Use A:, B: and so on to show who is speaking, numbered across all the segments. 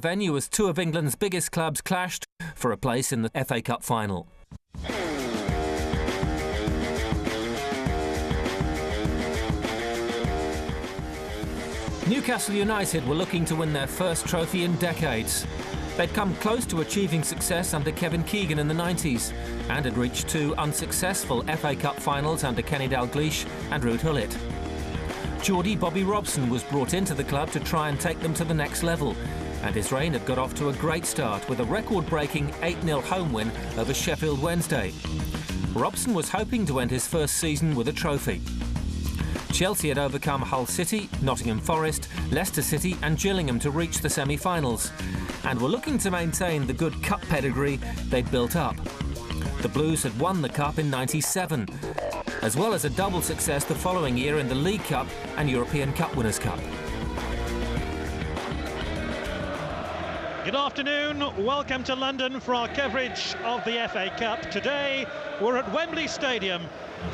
A: Venue as two of England's biggest clubs clashed for a place in the FA Cup final. Newcastle United were looking to win their first trophy in decades. They'd come close to achieving success under Kevin Keegan in the 90s and had reached two unsuccessful FA Cup finals under Kenny Dalglish and Ruud Gullit. Geordie Bobby Robson was brought into the club to try and take them to the next level, and his reign had got off to a great start with a record-breaking 8-0 home win over Sheffield Wednesday. Robson was hoping to end his first season with a trophy. Chelsea had overcome Hull City, Nottingham Forest, Leicester City and Gillingham to reach the semi-finals, and were looking to maintain the good cup pedigree they'd built up. The Blues had won the cup in '97, as well as a double success the following year in the League Cup and European Cup Winners' Cup.
B: Good afternoon, welcome to London for our coverage of the FA Cup. Today we're at Wembley Stadium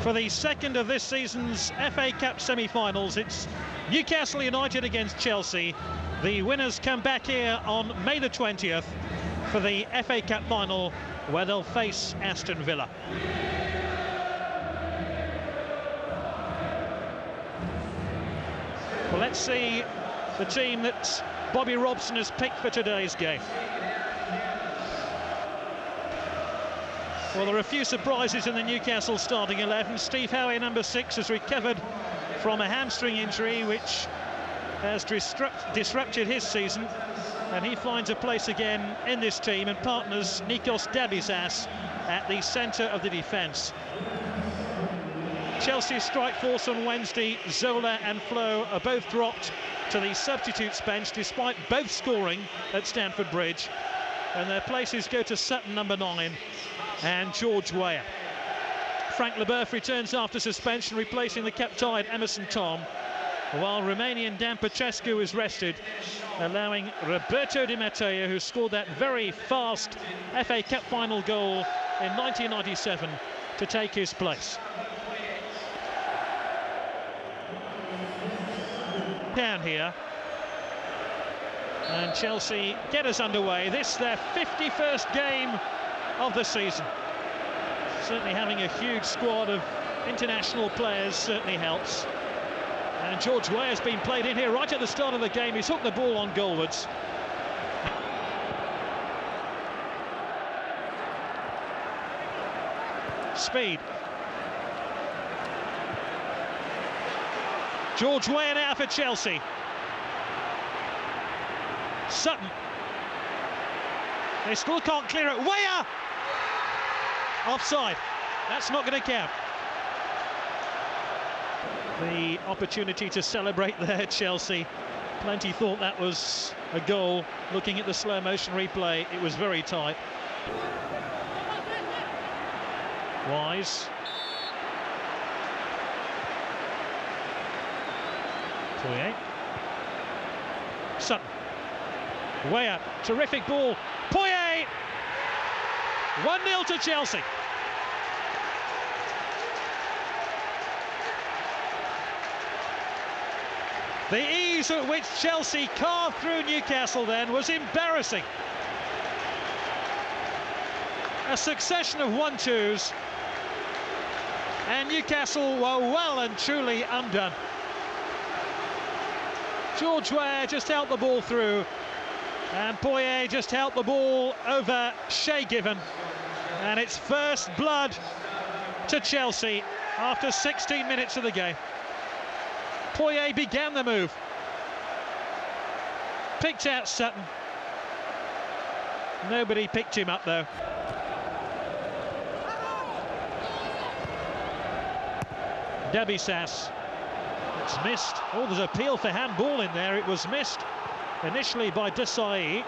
B: for the second of this season's FA Cup semi-finals. It's Newcastle United against Chelsea. The winners come back here on May the 20th for the FA Cup final, where they'll face Aston Villa. Well, let's see the team that Bobby Robson has picked for today's game. Well, there are a few surprises in the Newcastle starting 11. Steve Howe, number 6, has recovered from a hamstring injury which has disrupted his season, and he finds a place again in this team and partners Nikos Dabizas at the centre of the defence. Chelsea's strike force on Wednesday, Zola and Flo, are both dropped to the substitutes bench despite both scoring at Stamford Bridge, and their places go to Sutton, number 9, and George Weah. Frank Leboeuf returns after suspension, replacing the cap-tied Emerson Tom, while Romanian Dan Petrescu is rested, allowing Roberto Di Matteo, who scored that very fast FA Cup final goal in 1997, to take his place. Down here, and Chelsea get us underway. This their 51st game of the season. Certainly having a huge squad of international players certainly helps. And George Weah has been played in here right at the start of the game. He's hooked the ball on goalwards. Speed. George Weah now for Chelsea. Sutton. They still can't clear it. Weah! Offside. That's not going to count. The opportunity to celebrate there, Chelsea. Plenty thought that was a goal. Looking at the slow motion replay, it was very tight. Wise. Poirier. Sutton. Weah, terrific ball. Poirier! 1-0 to Chelsea. The ease at which Chelsea carved through Newcastle then was embarrassing. A succession of 1-2s, and Newcastle were well and truly undone. George Weah just held the ball through, and Poirier just held the ball over Shea Given, and it's first blood to Chelsea after 16 minutes of the game. Poirier began the move, picked out Sutton. Nobody picked him up though. Dabizas. It's missed. Oh, there's an appeal for handball in there. It was missed initially by Desailly.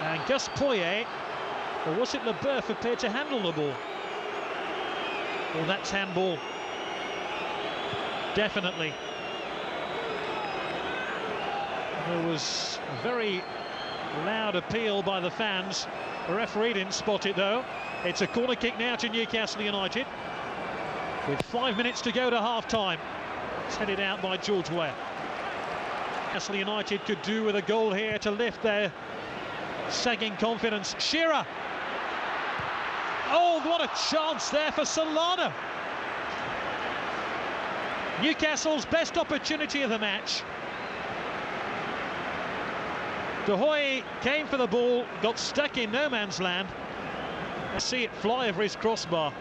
B: And Gus Poirier, or was it Leboeuf, appeared to handle the ball? Well, that's handball. Definitely. There was a very loud appeal by the fans. The referee didn't spot it though. It's a corner kick now to Newcastle United, with 5 minutes to go to half-time. It's headed out by George Weah. Newcastle United could do with a goal here to lift their sagging confidence. Shearer. Oh, what a chance there for Solano. Newcastle's best opportunity of the match. De Hoy came for the ball, got stuck in no man's land. I see it fly over his crossbar.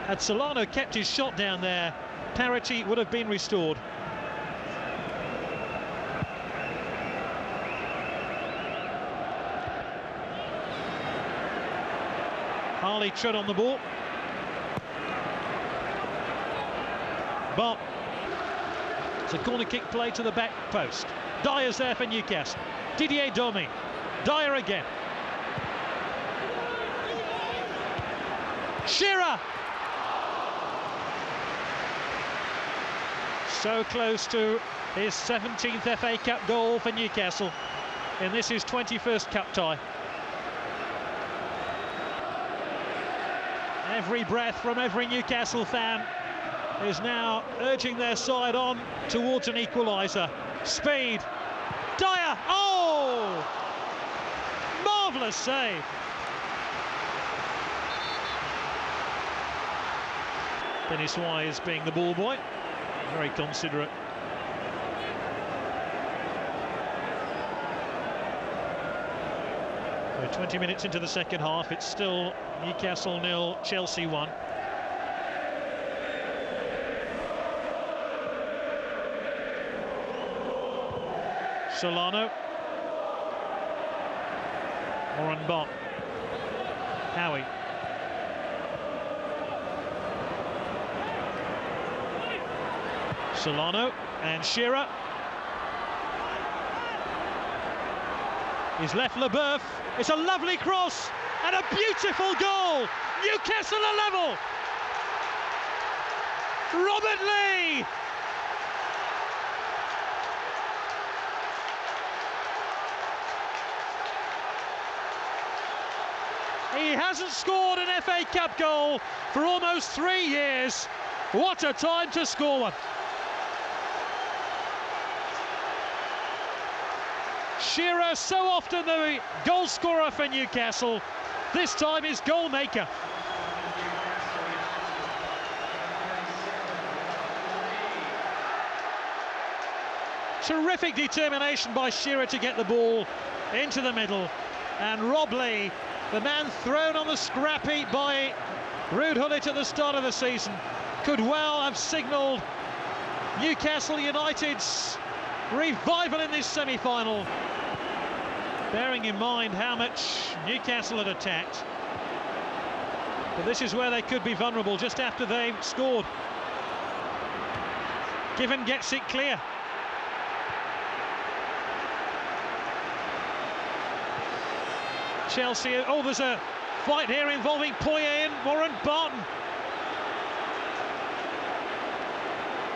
B: Had Solano kept his shot down there, parity would have been restored. Harley trod on the ball. But it's a corner kick play to the back post. Dyer's there for Newcastle. Didier Domi. Dyer again. Shearer! So close to his 17th FA Cup goal for Newcastle in this his 21st cup tie. Every breath from every Newcastle fan is now urging their side on towards an equaliser. Speed. Dyer! Oh! Marvellous save. Dennis Wise being the ball boy. Very considerate. We're 20 minutes into the second half. It's still Newcastle 0, Chelsea 1. Solano. Moranbon. Howie. Solano and Shearer. He's left Leboeuf. It's a lovely cross and a beautiful goal. Newcastle are level. Robert Lee. He hasn't scored an FA Cup goal for almost 3 years. What a time to score one. Shearer, so often the goal scorer for Newcastle, this time is goal maker. Terrific determination by Shearer to get the ball into the middle, and Rob Lee, the man thrown on the scrap heap by Ruud Gullit at the start of the season, could well have signalled Newcastle United's revival in this semi-final. Bearing in mind how much Newcastle had attacked. But this is where they could be vulnerable just after they've scored. Given gets it clear. Chelsea, oh, there's a fight here involving Poyet and Warren Barton.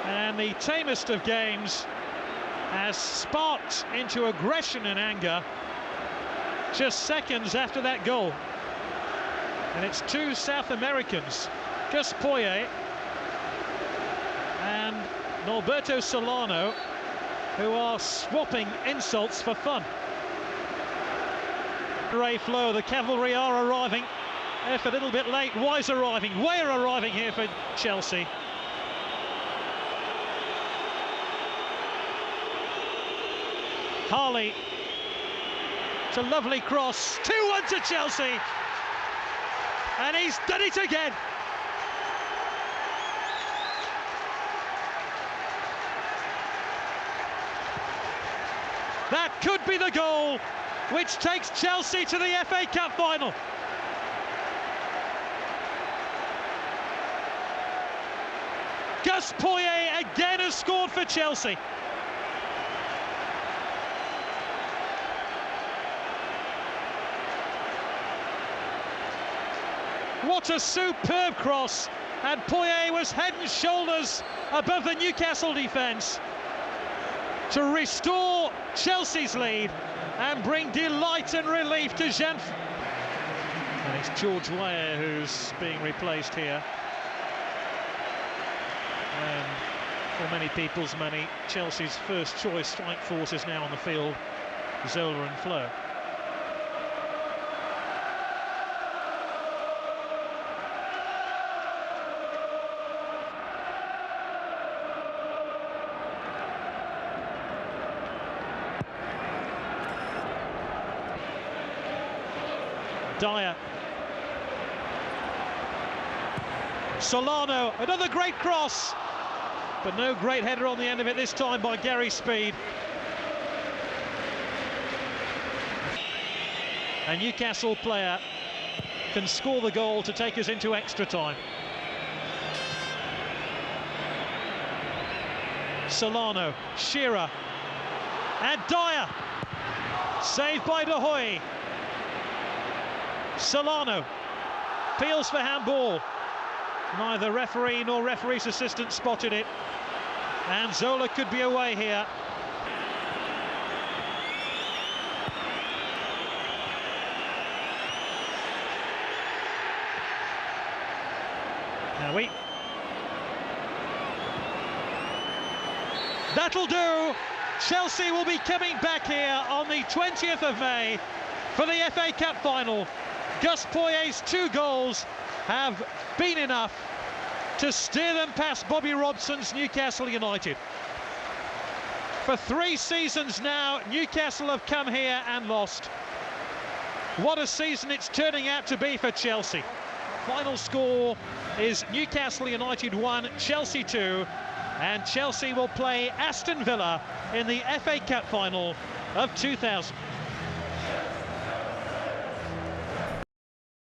B: And the tamest of games has sparked into aggression and anger just seconds after that goal. And it's two South Americans, Gus Poyet and Norberto Solano, who are swapping insults for fun. Ray Flo, the cavalry are arriving. If a little bit late, Wise arriving. We're arriving here for Chelsea. Harley. It's a lovely cross. 2-1 to Chelsea. And he's done it again. That could be the goal which takes Chelsea to the FA Cup final. Gus Poyet again has scored for Chelsea. What a superb cross, and Poyet was head and shoulders above the Newcastle defence to restore Chelsea's lead and bring delight and relief to Jean. And it's George Weah who's being replaced here. And For many people's money, Chelsea's first choice strike force is now on the field, Zola and Flo. Dyer. Solano, another great cross, but no great header on the end of it this time by Gary Speed. A Newcastle player can score the goal to take us into extra time. Solano, Shearer, and Dyer. Saved by De Hoy. Solano peels for handball. Neither referee nor referee's assistant spotted it, and Zola could be away here. Now that'll do. Chelsea will be coming back here on the 20th of May for the FA Cup final. Gus Poyet's 2 goals have been enough to steer them past Bobby Robson's Newcastle United. For 3 seasons now, Newcastle have come here and lost. What a season it's turning out to be for Chelsea. Final score is Newcastle United 1, Chelsea 2, and Chelsea will play Aston Villa in the FA Cup final of 2000.